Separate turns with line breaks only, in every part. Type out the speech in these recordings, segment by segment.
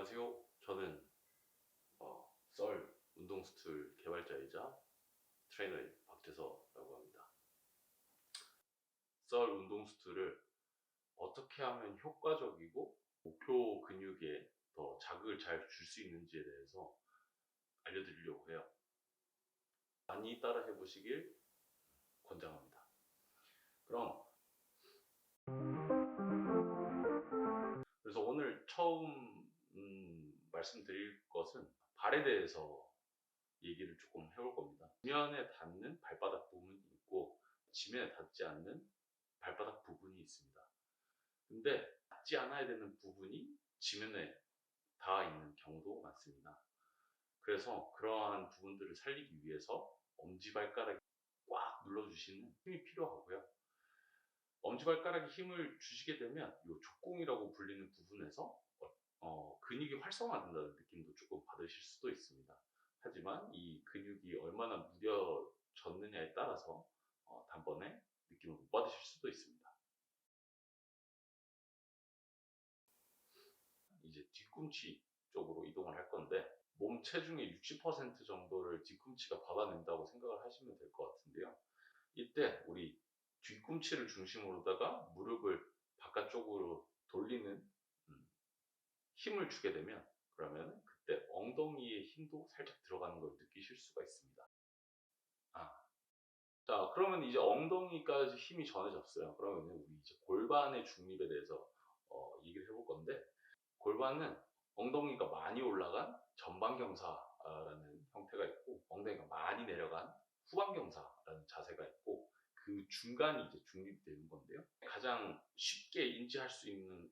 안녕하세요. 저는 썰 운동 스툴 개발자이자 트레이너인 박재서라고 합니다. 썰 운동 스툴을 어떻게 하면 효과적이고 목표 근육에 더 자극을 잘 줄 수 있는지에 대해서 알려드리려고 해요. 많이 따라 해보시길 권장합니다. 그럼 그래서 오늘 처음 말씀드릴 것은 발에 대해서 얘기를 조금 해볼 겁니다. 지면에 닿는 발바닥 부분이 있고 지면에 닿지 않는 발바닥 부분이 있습니다. 근데 닿지 않아야 되는 부분이 지면에 닿아 있는 경우도 많습니다. 그래서 그러한 부분들을 살리기 위해서 엄지발가락에 꽉 눌러주시는 힘이 필요하고요. 엄지발가락에 힘을 주시게 되면 이 족궁이라고 불리는 부분에서 근육이 활성화된다는 느낌도 조금 받으실 수도 있습니다. 하지만 이 근육이 얼마나 무뎌졌느냐에 따라서 단번에 느낌을 못 받으실 수도 있습니다. 이제 뒤꿈치 쪽으로 이동을 할 건데 몸 체중의 60% 정도를 뒤꿈치가 받아낸다고 생각을 하시면 될 것 같은데요. 이때 우리 뒤꿈치를 중심으로다가 무릎을 바깥쪽으로 돌리는 힘을 주게 되면 그러면 그때 엉덩이의 힘도 살짝 들어가는 걸 느끼실 수가 있습니다. 자, 그러면 이제 엉덩이까지 힘이 전해졌어요. 그러면 우리 이제 골반의 중립에 대해서 얘기를 해볼 건데, 골반은 엉덩이가 많이 올라간 전방경사라는 형태가 있고, 엉덩이가 많이 내려간 후방경사라는 자세가 있고, 그 중간이 이제 중립이 되는 건데요. 가장 쉽게 인지할 수 있는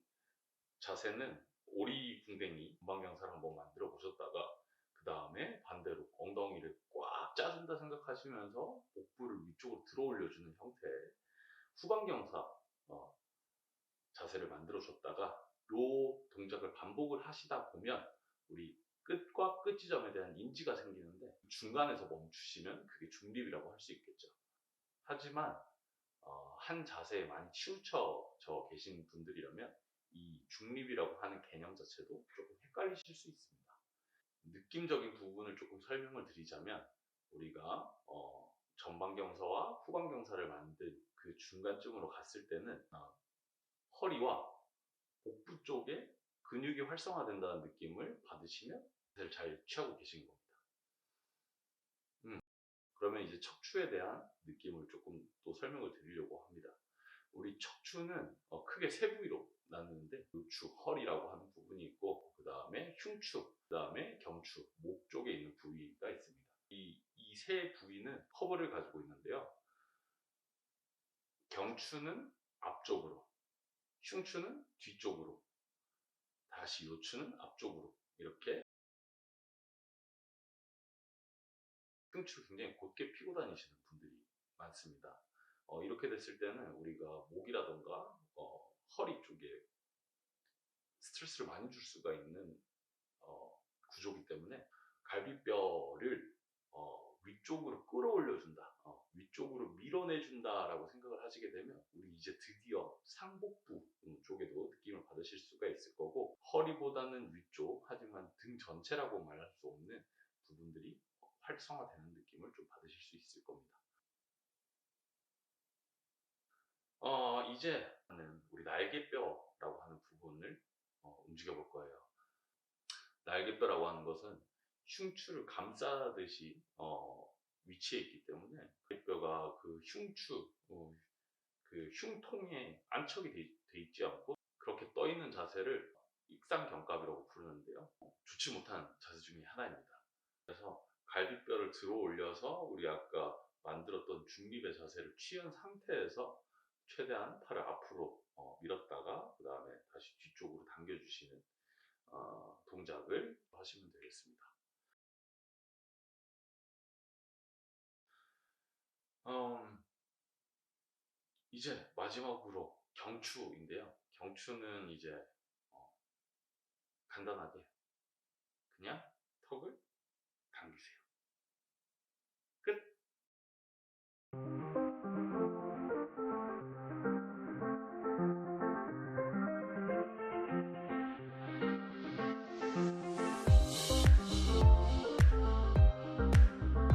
자세는 오리궁뎅이 전방경사를 한번 만들어 보셨다가 그 다음에 반대로 엉덩이를 꽉 짜준다 생각하시면서 복부를 위쪽으로 들어 올려주는 형태의 후방경사 자세를 만들어 줬다가 이 동작을 반복을 하시다 보면 우리 끝과 끝 지점에 대한 인지가 생기는데 중간에서 멈추시면 그게 중립이라고 할 수 있겠죠. 하지만 한 자세에 많이 치우쳐져 계신 분들이라면 이 중립이라고 하는 개념 자체도 조금 헷갈리실 수 있습니다. 느낌적인 부분을 조금 설명을 드리자면 우리가 전방경사와 후방경사를 만든 그 중간쯤으로 갔을 때는 허리와 복부 쪽에 근육이 활성화된다는 느낌을 받으시면 잘 취하고 계신 겁니다. 그러면 이제 척추에 대한 느낌을 조금 또 설명을 드리려고 합니다. 우리 척추는 크게 세 부위로 나누는데 요추, 허리라고 하는 부분이 있고 그 다음에 흉추, 그 다음에 경추, 목 쪽에 있는 부위가 있습니다. 이 세 부위는 커브를 가지고 있는데요. 경추는 앞쪽으로, 흉추는 뒤쪽으로, 다시 요추는 앞쪽으로 이렇게 흉추를 굉장히 곧게 피고 다니시는 분들이 많습니다. 이렇게 됐을 때는 우리가 목이라던가 허리 쪽에 스트레스를 많이 줄 수가 있는 구조이기 때문에 갈비뼈를 위쪽으로 끌어올려준다, 위쪽으로 밀어내준다라고 생각을 하시게 되면 우리 이제 드디어 상복부 쪽에도 느낌을 받으실 수가 있을 거고 허리보다는 위쪽 하지만 등 전체라고 말할 수 없는 부분들이 활성화되는 느낌을 좀 받으실 수 있을 겁니다. 이제 우리 날개뼈라고 하는 부분을 움직여 볼 거예요. 날개뼈라고 하는 것은 흉추를 감싸듯이 위치해 있기 때문에 날개뼈가 그 흉추, 그 흉통에 안착이 돼 있지 않고 그렇게 떠 있는 자세를 익상견갑이라고 부르는데요. 좋지 못한 자세 중에 하나입니다. 그래서 갈비뼈를 들어 올려서 우리 아까 만들었던 중립의 자세를 취한 상태에서 최대한 팔을 앞으로 밀었다가 그 다음에 다시 뒤쪽으로 당겨주시는 동작을 하시면 되겠습니다. 이제 마지막으로 경추인데요. 경추는 이제 간단하게 그냥 턱을 당기세요. 끝!